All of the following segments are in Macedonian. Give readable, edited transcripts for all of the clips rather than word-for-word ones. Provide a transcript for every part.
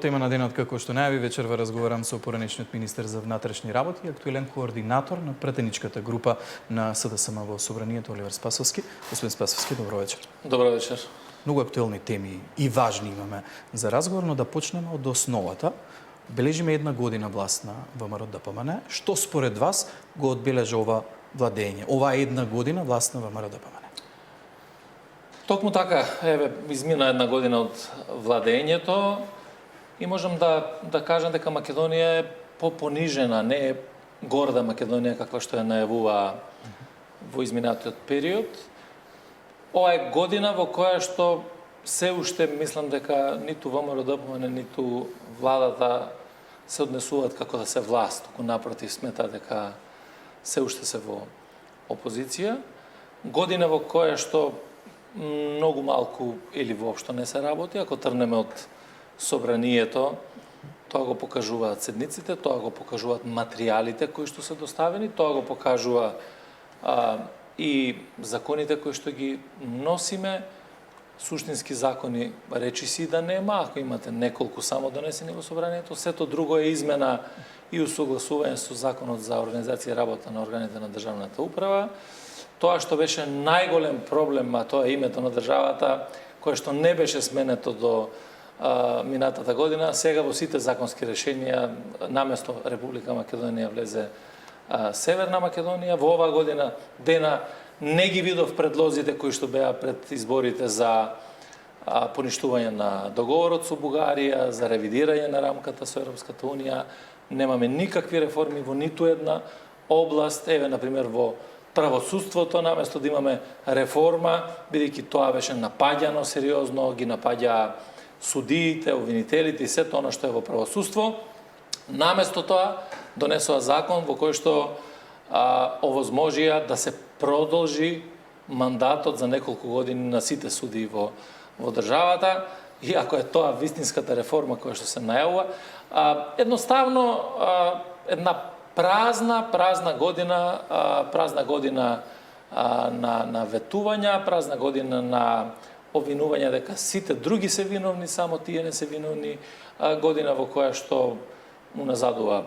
Тема на денот, како што најави, вечерва разговарам со поранешниот министер за внатрешни работи и актуелен координатор на претеничката група на СДСМ во Собранието, Оливер Спасовски. Господин Спасовски, добро вечер. Добро вечер. Многу актуелни теми и важни имаме за разговор, но да почнеме од основата. Бележиме една година власт на ВМРО-ДПМН. Што според вас го одбележа ова владење? Ова една година власт на ВМРО-ДПМН? Токму така, измина една година од владењето и можам да кажам дека Македонија е попонижена, не е горда Македонија каква што ја најавува во изминатиот период. Ова е година во која што се уште мислам дека ниту ВМРО-ДПМН, ниту владата се однесуваат како да се власт, туку напротив сметаат дека се уште се во опозиција. Година во која што многу малку или воопшто не се работи, ако тргнеме од Собранието, тоа го покажуваат седниците, тоа го покажуваат материјалите кои што се доставени, тоа го покажува и законите кои што ги носиме. Суштински закони речиси да нема, ако имате неколку само донесени во Собранието, сето друго е измена и усогласување со законот за организација и работа на органите на државната управа. Тоа што беше најголем проблем, а тоа е името на државата, кое што не беше сменето до минатата година, сега во сите законски решенија наместо Република Македонија влезе Северна Македонија. Во оваа година дена не ги видов предлозите кои што беа пред изборите за поништување на договорот со Бугарија, за ревидирање на рамката со Европската унија. Немаме никакви реформи во ниту една област, например во правосудството, наместо да имаме реформа, бидејќи тоа беше напаѓано сериозно, ги напаѓа судиите, обвинителите и сето она што е во правосудство. Наместо тоа донесоа закон во кој што овозможија да се продолжи мандатот за неколку години на сите судии во државата, иако е тоа вистинската реформа која што се најавува. Едноставно една празна година на ветувања, празна година на обвинување дека сите други се виновни, само тие не се виновни, година во која што уназадува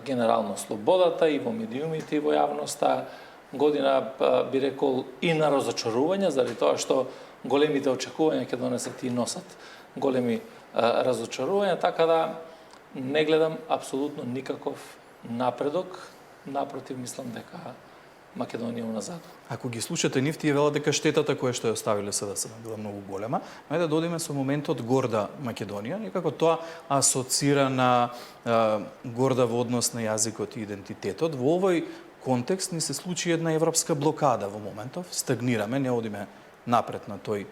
генерално слободата и во медиумите и во јавноста, година би рекол и на разочарување, заради тоа што големите очекувања ќе донесат и носат големи разочарувања, така да не гледам апсолутно никаков напредок, напротив мислам дека Македонија уназад. Ако ги слушате нив, тие велат дека штетата која што ја оставиле СДСМ била многу голема, но да додиме со моментот горда Македонија, некако тоа асоцира на горда во однос на јазикот и идентитетот. Во овој контекст ни се случи една европска блокада во моментов, стагнираме, не одиме напред на тој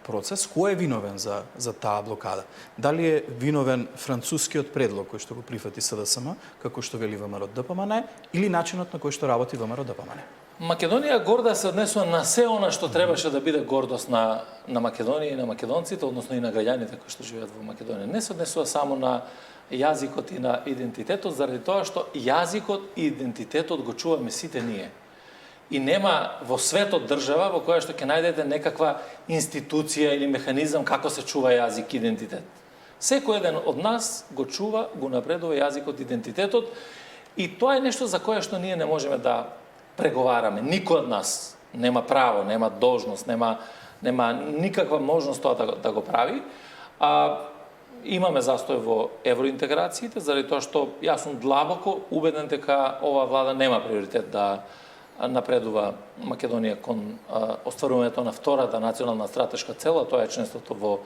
процес. Кој е виновен за таа блокада? Дали е виновен францускиот предлог кој што го прифати СДСМ, како што вели ВМРО-ДПМН, или начинот на кој што работи ВМРО-ДПМН? Македонија горда се однесува на се она што требаше да биде гордост на Македонија и на македонците, односно и на граѓаните кои што живеат во Македонија. Не се однесува само на јазикот и на идентитетот, заради тоа што јазикот и идентитетот го чуваме сите ние. И нема во светот држава во која што ќе најдете некаква институција или механизам како се чува јазик и идентитет. Секој еден од нас го чува, го напредува јазикот и идентитетот и тоа е нешто за кое што ние не можеме да преговараме. Никој од нас нема право, нема должност, нема никаква можност тоа да го прави. Имаме застој во евроинтеграциите, заради тоа што јас сум длабоко убеден дека ова влада нема приоритет да напредува Македонија кон остварувањето на втората национална стратешка цел, тоа е членството во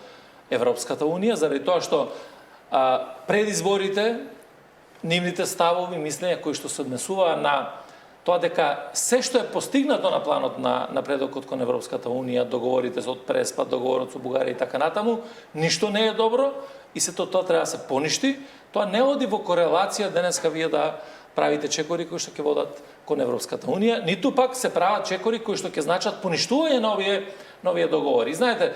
Европската унија, заради тоа што пред изборите нивните ставови, мислења кои што се однесуваа на тоа дека се што е постигнато на планот на напредокот кон Европската унија, договорите од Преспа, договорот со Бугарија и така натаму, ништо не е добро и сето тоа треба да се поништи. Тоа не оди во корелација денеска вие да правите чекори кои што ќе водат кон Европската унија, ниту пак се прават чекори кои што ќе значат поништување на овие договори. И знаете,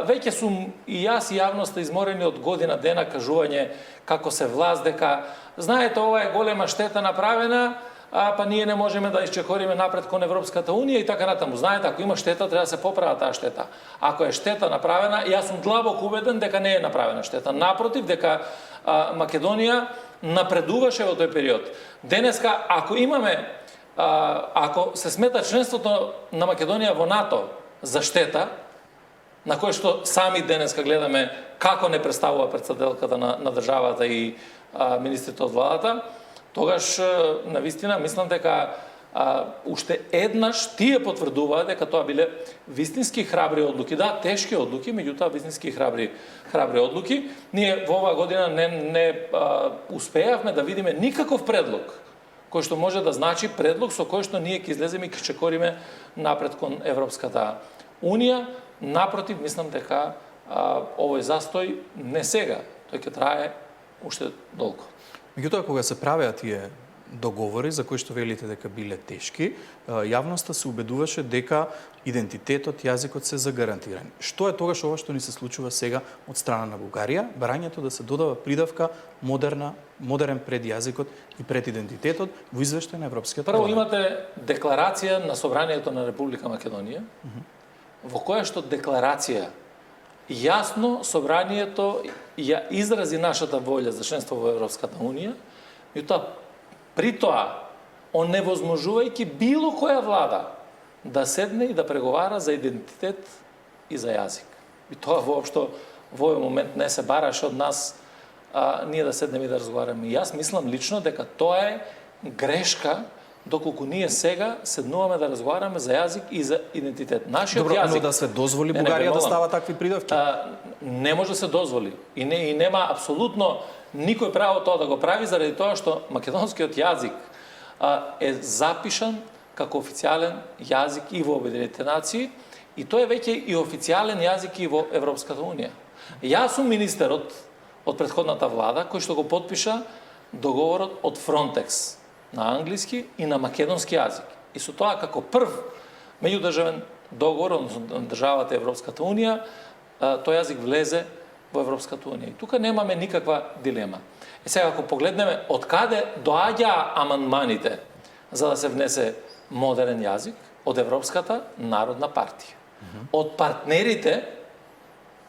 веќе сум и јас и јавноста изморени од година дена кажување како се власт дека знаете ова е голема штета направена, па ние не можеме да исчекориме напред кон Европската унија и така натаму. Знаете, ако има штета, треба да се поправи таа штета. Ако е штета направена, јас сум длабоко убеден дека не е направена штета. Напротив, дека Македонија напредуваше во тој период. Денеска, ако се смета членството на Македонија во НАТО за штета, на кој што сами денеска гледаме како не представува председателката на државата и министрите од владата, тогаш навистина мислам дека уште еднаш тие потврдуваат дека тоа биле вистински храбри одлуки. Да, тешки одлуки, меѓутоа вистински храбри одлуки. Ние во оваа година не успеавме да видиме никаков предлог кој што може да значи предлог со кој што ние ќе излеземе и ќе чекориме напред кон Европската унија. Напротив, мислам дека овој застој не сега, тој ќе трае уште долго. Меѓутоа, кога се правеа тие договори за кои што велите дека биле тешки, јавноста се убедуваше дека идентитетот, јазикот се загарантирани. Што е тогаш ова што ни се случува сега од страна на Бугарија? Барањето да се додава придавка модерен пред јазикот и пред идентитетот во извештај на Европскиот парламент. парламент. Прво имате декларација на Собранието на Република Македонија, во која што декларација јасно Собранието ја изрази нашата волја за членство во Европската унија, и тоа при тоа оневозможувајќи било која влада да седне и да преговара за идентитет и за јазик. И тоа воопшто во овој момент не се бараше од нас ние да седнеме и да разговараме. И јас мислам лично дека тоа е грешка доколку ние сега седнуваме да разговараме за јазик и за идентитет. Нашиот Добро, јазик, но да се дозволи Бугарија да става такви придавки? Не може да се дозволи. И нема апсолутно никој право тоа да го прави, заради тоа што македонскиот јазик е запишан како официјален јазик и во Обединетите нации, и тој е веќе и официјален јазик и во Европската унија. Јас сум министер од претходната влада кој што го потпиша договорот од Фронтекс на англиски и на македонски јазик. И со тоа како прв меѓудржавен договор, односно државата Европската унија, тој јазик влезе во Европската унија. И тука немаме никаква дилема. И сега ако погледнеме од каде доаѓаа амандманите за да се внесе модерен јазик, од Европската народна партија. Од партнерите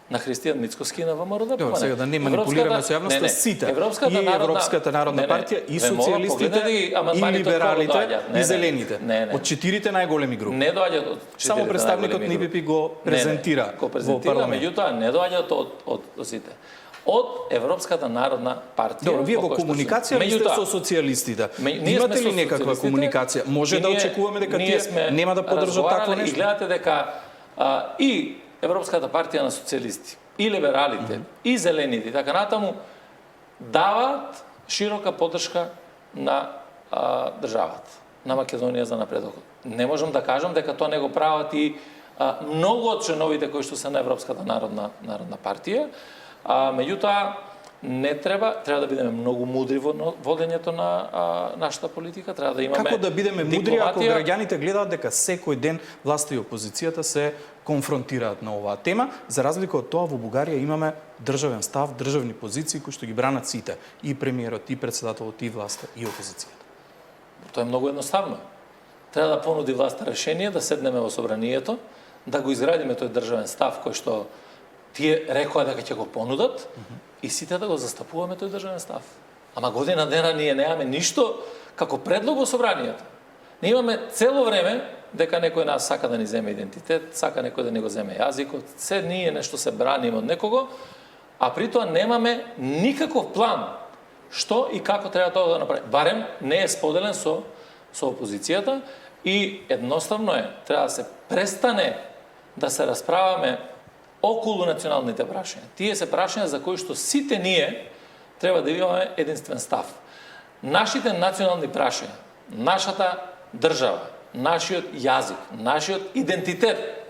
на Христијан Мицкоски и на ВМРО. Добро, сега да не манипулираме со јавноста, сите. Европската и Европската народна партија, и социјалистите, и либералите, и зелените. Од четирите најголеми групи. Не доаѓаат од четирите. Само представникот на ИПП го презентира во парламент. Меѓутоа не доаѓаат од сите. Од Европската народна партија. Добро, вие во комуникација сте со социјалистите. Имате ли некаква комуникација? Може да очекуваме дека тие нема да поддржат такво нешто? И гледате дека и Европската партија на социјалисти, и либералите, и зелените, и така натаму, даваат широка поддршка на државата, на Македонија за напредокот. Не можам да кажам дека тоа не го прават и многу од членовите кои што се на Европската народна партија, меѓутоа не треба да бидеме многу мудри во водењето на нашата политика, треба да имаме Како да бидеме мудри ако граѓаните гледаат дека секој ден власта и опозицијата се конфронтираат на оваа тема, за разлика од тоа во Бугарија имаме државен став, државни позиции кои што ги бранат сите, и премиерот, и председателот, и власта, и опозицијата. Тоа е многу едноставно. Треба да понуди власта решение, да седнеме во собранието, да го изградиме тој државен став кој што тие рекоа дека ќе го понудат, и сите да го застапуваме тој државен став. Ама година дена ние немаме ништо како предлог во собранието. Ние имаме цело време дека некој нас сака да ни земе идентитет, сака некој да ни го земе јазикот, се ние нешто се браниме од некого, а при тоа немаме никаков план што и како треба тоа да направи. Барем не е споделен со опозицијата и едноставно е, треба да се престане да се расправаме околу националните прашања. Тие се прашања за кои што сите ние треба да имаме единствен став. Нашите национални прашања, нашата држава, нашиот јазик, нашиот идентитет,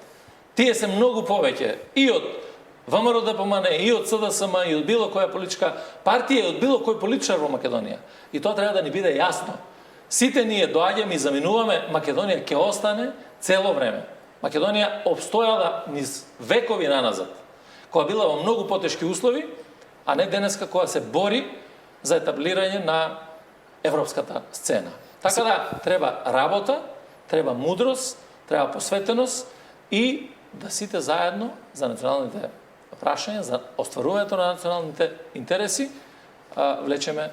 тие се многу повеќе и од ВМРО-ДПМН, и од СДСМ, и од било која политичка партија, и од било кој политичар во Македонија. И тоа треба да ни биде јасно. Сите ние доаѓаме и заминуваме, Македонија ќе остане цело време. Македонија обстојала низ векови наназад, која била во многу потешки услови, а не денеска која се бори за етаблирање на европската сцена. Така да треба работа, треба мудрост, треба посветеност и да сите заедно за националните прашања, за остварувањето на националните интереси, влечеме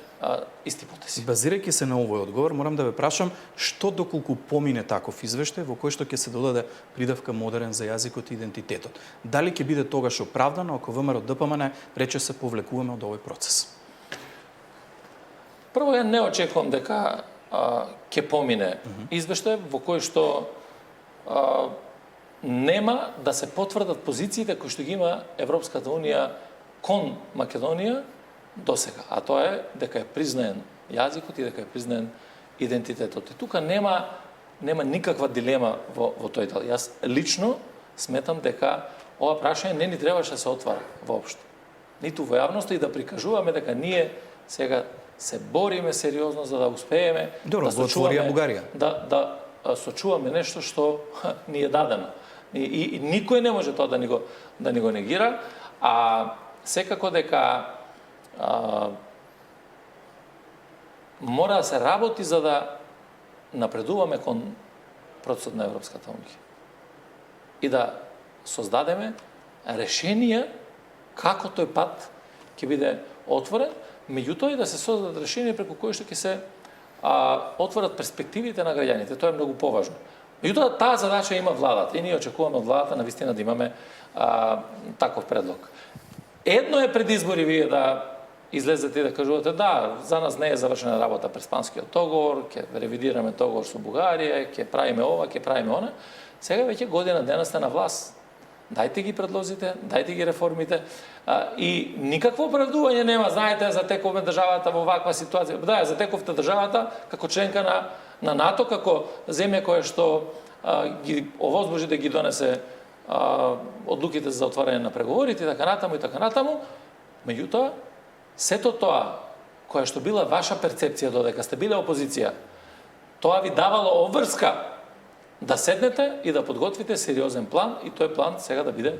исти потези. Базирајќи се на овој одговор, морам да ве прашам што доколку помине таков извештај во кој што ќе се додаде придавка модерен за јазикот и идентитетот. Дали ќе биде тогаш оправдано ако ВМРО ДПМН рече се повлекуваме од овој процес? Прво, ја не очекувам дека ќе помине извештај во кој што нема да се потврдат позициите кои што ги има Европската унија кон Македонија до сега, а тоа е дека е признаен јазикот и дека е признаен идентитетот. И тука нема никаква дилема во тој дел. Јас лично сметам дека ова прашање не ни требаше да се отвара воопшто. Ниту во јавноста и да прикажуваме дека ние сега се бориме сериозно за да успееме да сочуваме Бугарија. Да сочуваме нешто што ни е дадено. И никој не може тоа да ни го негира, а секако дека мора да се работи за да напредуваме кон процесот на Европската унија и да создадеме решенија како тој пат ќе биде отворен, меѓутоа и да се создадат решенија преку кои што ќе се отворат перспективите на граѓаните. Тоа е многу поважно. Меѓутоа, таа задача има владата и ние очекуваме од владата навистина да имаме таков предлог. Едно е пред избори вие да излезете и да кажувате да, за нас не е завршена работа пред Спанскиот договор, ќе ревидираме договор со Бугарија, ќе правиме ова, ќе правиме она. Сега веќе година дена сте на власт. Дајте ги предлозите, дајте ги реформите и никакво оправдување нема. Знаете, затековме државата во ваква ситуација. Да, затековте државата како членка на НАТО, како земја која што ги овозможи да ги донесе одлуките за отварање на преговорите и така натаму. Меѓутоа, сето тоа која што била ваша перцепција додека сте биле опозиција, тоа ви давало обврска да седнете и да подготвите сериозен план и тој план сега да биде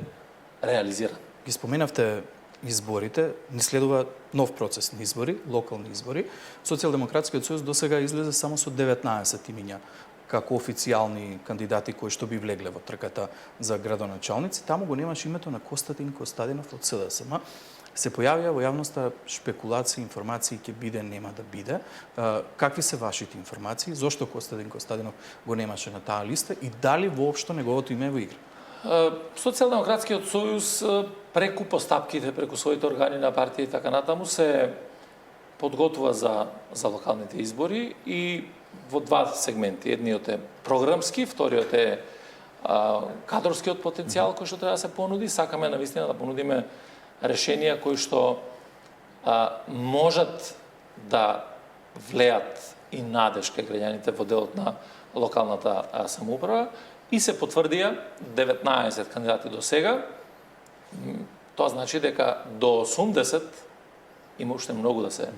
реализиран. Ги споменавте изборите, ни следува нов процес на избори, локални избори. Социјалдемократскиот сојуз досега излезе само со 19 имиња како официјални кандидати кои што би влегле во трката за градоначалници. Таму го немаш името на Костадин Костадинов од СДСМ. Се појавија во јавноста шпекулации, информации ќе биде, нема да биде. Какви се вашите информации? Зошто Костадин Костадинов го немаше на таа листа и дали воопшто неговото име во игра? Социјалдемократскиот сојуз преку постапките, преку своите органи на партија и така натаму се подготвува за локалните избори и во два сегменти. Едниот е програмски, вториот е кадрскиот потенцијал кој што треба да се понуди. Сакаме навистина да понудиме решенија кои што можат да влеат и надеж кај граѓаните во делот на локалната самоуправа и се потврдија 19 кандидати до сега. Тоа значи дека до 80 има уште многу да се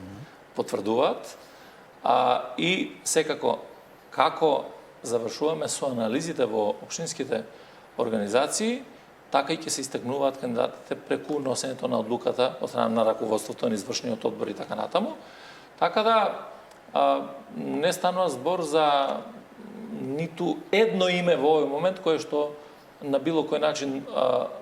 потврдуваат. И секако, како завршуваме со анализите во општинските организации, така и ќе се истакнуваат кандидатите преку носењето на одлуката од страна на раководството на извршниот одбор и така натаму. Така да не станува збор за ниту едно име во овој момент кое што на било кој начин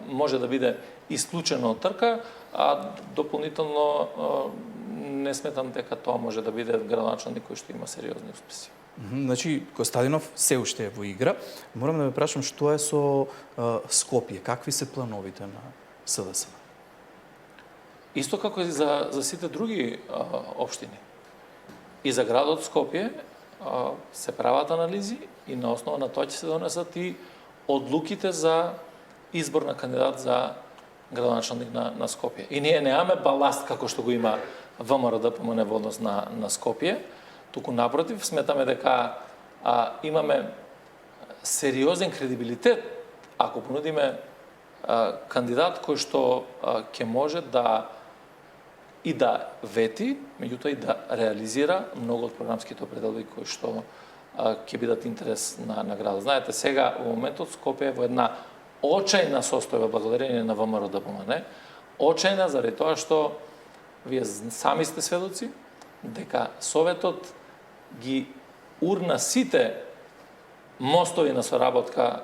може да биде исклучено од трка, а дополнително не сметам дека тоа може да биде градоначалник кој што има сериозни успеси. Значи, Костадинов се уште е во игра. Морам да ве прашам што е со Скопје, какви се плановите на СДСМ? Исто како и за сите други општини. И за градот Скопје се прават анализи и на основа на тоа ќе се донесат и одлуките за избор на кандидат за градоначалник на Скопје. И ние немаме баласт како што го има ВМРО ДПМН во однос на Скопје, туку напротив, сметаме дека имаме сериозен кредибилитет ако понудиме кандидат кој што ќе може да и да вети, меѓутоа и да реализира многу од програмските определби кои што ќе бидат интерес на градот. Знаете, сега во моментот Скопје е во една очајна состојба благодарение на ВМРО ДПМН, очајна заради тоа што вие сами сте сведоци дека Советот ги урна сите мостови на соработка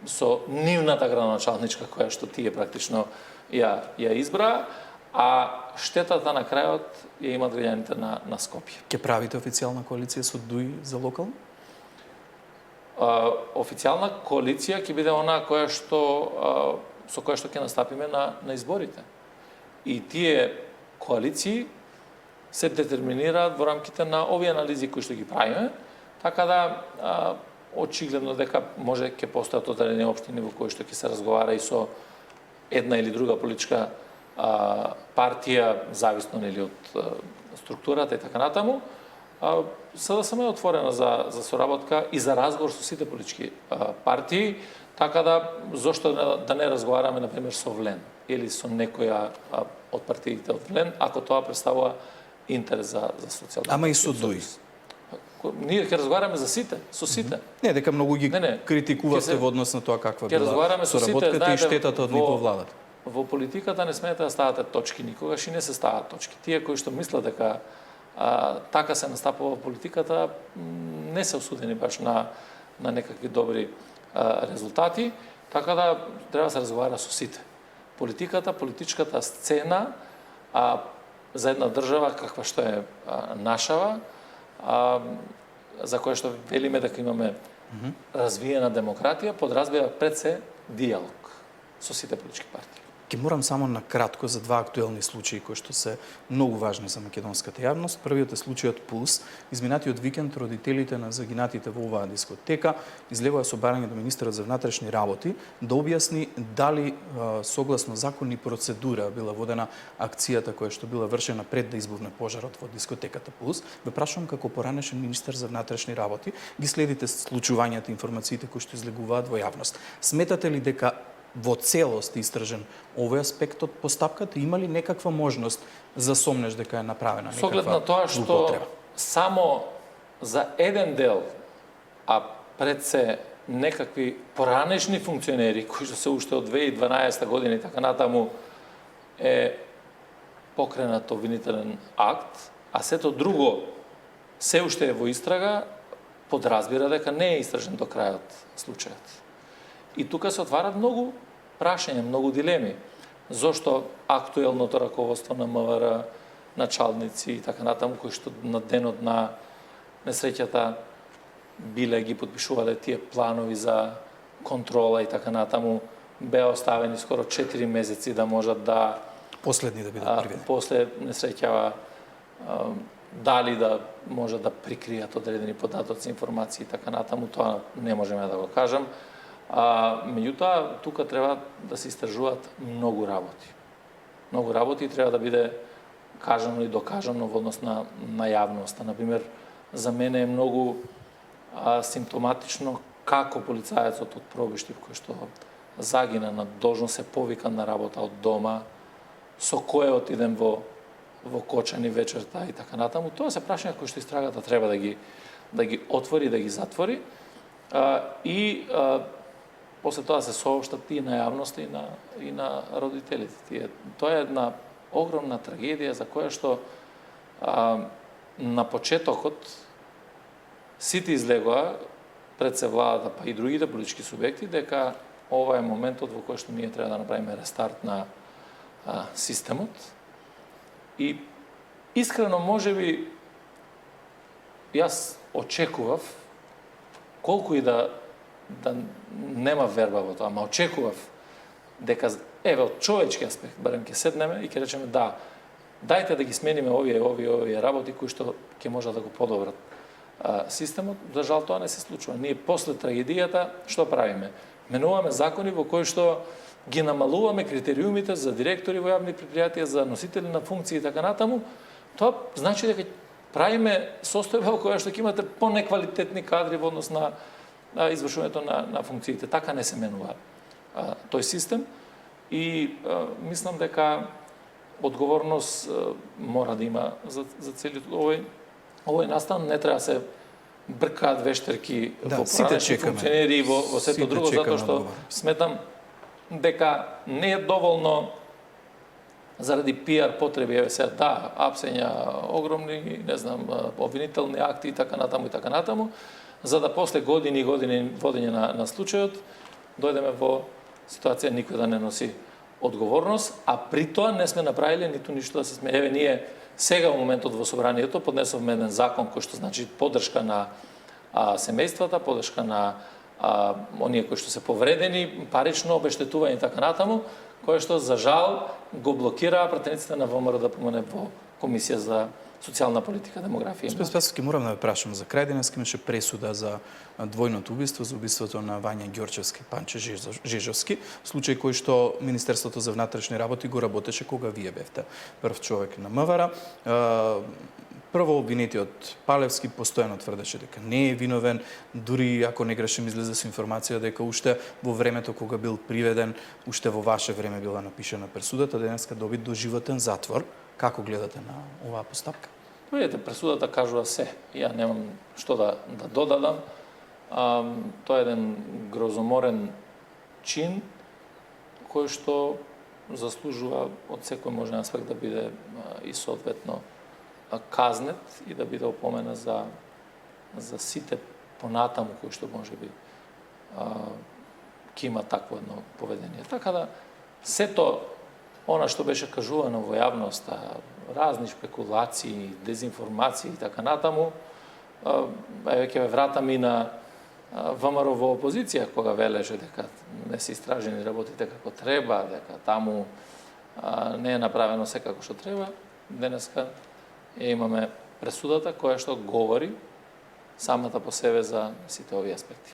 со нивната градоначалничка која што тие практично ја избраа, а штетата на крајот ја имат граѓаните на Скопје. Ќе правите официјална коалиција со ДУИ за локално? Официјална коалиција ќе биде она со која што ќе настапиме на изборите. И тие коалиции се детерминираат во рамките на овие анализи кои што ги правиме, така да очигледно дека може ќе постојат одредени општини во кои што ќе се разговара и со една или друга политичка партија, зависно нели од структурата и така натаму. СДСМ е отворена за соработка и за разговор со сите политички партии, така да зошто да не разговараме например со ВЛЕН или со некоја од партиите од ВЛЕН, ако тоа представува интерес за социјалната. Ама и со ДУИ. Ние ќе разговараме за сите, со сите. Не, дека многу ги критикувате во однос на тоа каква била соработката и штетата од ниво владата. Во политиката не смеете да ставате точки никогаш и не се стават точки. Тие кои што мислат дека така се настапува во политиката, не се осудени баш на некакви добри резултати, така да треба да се разговара со сите. Политиката, политичката сцена за една држава каква што е нашава, за која што велиме дека имаме развиена демократија, подразбира пред се диалог со сите политички партии. Ке морам само на кратко за два актуелни случаи кои што се многу важни за македонската јавност. Првиот е случајот Пулс. Изминатиот викенд родителите на загинатите во оваа дискотека излегоа со барање до министерот за внатрешни работи да објасни дали согласно закони процедура била водена акцијата која што била вршена пред да избувне пожарот во дискотеката Пулс. Ве прашувам како поранешен министер за внатрешни работи, ги следите случувањата, информациите кои што излегуваат во јавност. Сметате ли дека во целост истражен овој аспект од постапката, има ли некаква можност за сомнеш дека е направена некаква злоупотреба? Со оглед на тоа што само за еден дел, а пред се некакви поранешни функционери кои што се уште од 2012 година и така натаму е покренат обвинителен акт, а сето друго се уште е во истрага, подразбира дека не е истражен до крајот случајот. И тука се отварат многу прашања, многу дилеми. Зошто актуелното раководство на МВР, началници и така натаму, кои што на денот на несреќата биле ги подпишувале тие планови за контрола и така натаму, беа оставени скоро 4 месеци да можат да последни да бидат приведени. После несреќава дали да можат да прикријат одредени податоци, информации и така натаму, тоа не можеме да го кажам. Меѓутоа, тука треба да се истражуваат многу работи. Многу работи треба да биде кажано и докажано во однос на јавноста. Например, за мене е многу симптоматично како полицајецот од Пробиштив, кој што загина на должност, се повикан на работа од дома, со кој отидем во Кочани вечерта и така натаму. Тоа се прашања кои што истрагата треба да ги отвори, да ги затвори после тоа се соопштат и на јавноста и на родителите. Тоа е една огромна трагедија за која што на почетокот сите излегоа пред се владата, па и другите политички субјекти, дека ова е моментот во кој што ние треба да направиме рестарт на системот. И искрено, можеби, јас очекував, колку и да нема верба во тоа, ама очекував дека, од човечки аспект, барем ќе седнеме и ќе речеме да, дајте да ги смениме овие работи кои што ќе можат да го подобрат системот. За жал тоа не се случува. Ние после трагедијата што правиме? Менуваме закони во кои што ги намалуваме критериумите за директори во јавни предпријатија, за носители на функции и така натаму. Тоа значи дека правиме состојба во која што ќе имате понеквалитетни кадри во однос на извршувањето на функциите. Така не се менува тој систем и мислам дека одговорност мора да има за целиот овој настан. Не треба се бркаат вештерки во поранешни функционери и во сето друго, затоа што сметам дека не е доволно заради пиар потреби, еве сега да, апсења огромни, не знам, обвинителни акти и така натаму, за да после години и години водење на случајот дојдеме во ситуација никој да не носи одговорност, а при тоа не сме направиле ниту ништо да се сме. Еве ние сега во моментот во собранието поднесовме еден закон кој што значи поддршка на семејствата, поддршка на оние кои што се повредени, парично обештетување и така натаму, кој што за жал го блокираа пратениците на ВМРО да помине во Комисија за социјална политика, демографија. Господин Спасовски, морам да ве прашам, за крај денес имаше пресуда за двојното убиство, за убиството на Вања Ѓорчевски и Панче Жежовски, случај кој што Министерството за внатрешни работи го работеше кога вие бевте прв човек на МВР. Прво обвинетиот Палевски постојано тврдеше дека не е виновен, дури ако не грешим излезе со информација дека уште во времето кога бил приведен, уште во ваше време била напишана пресудата, денеска доби доживотен затвор. Како гледате на оваа постапка? Видете, пресудата кажува се. Ја немам што да додадам. Тоа е еден грозоморен чин кој што заслужува од секој можен аспект да биде и соодветно казнет и да биде опомена за сите понатаму кои што можеби ќе има такво едно поведение. Така да сето она што беше кажувано во јавноста, разни шпекулации, дезинформации и така натаму, еве ќе ве вратам и на ВМРО во опозиција, кога велеше дека не се истражени работите како треба, дека таму не е направено се како што треба. Денеска имаме пресудата која што говори самата по себе за сите овие аспекти.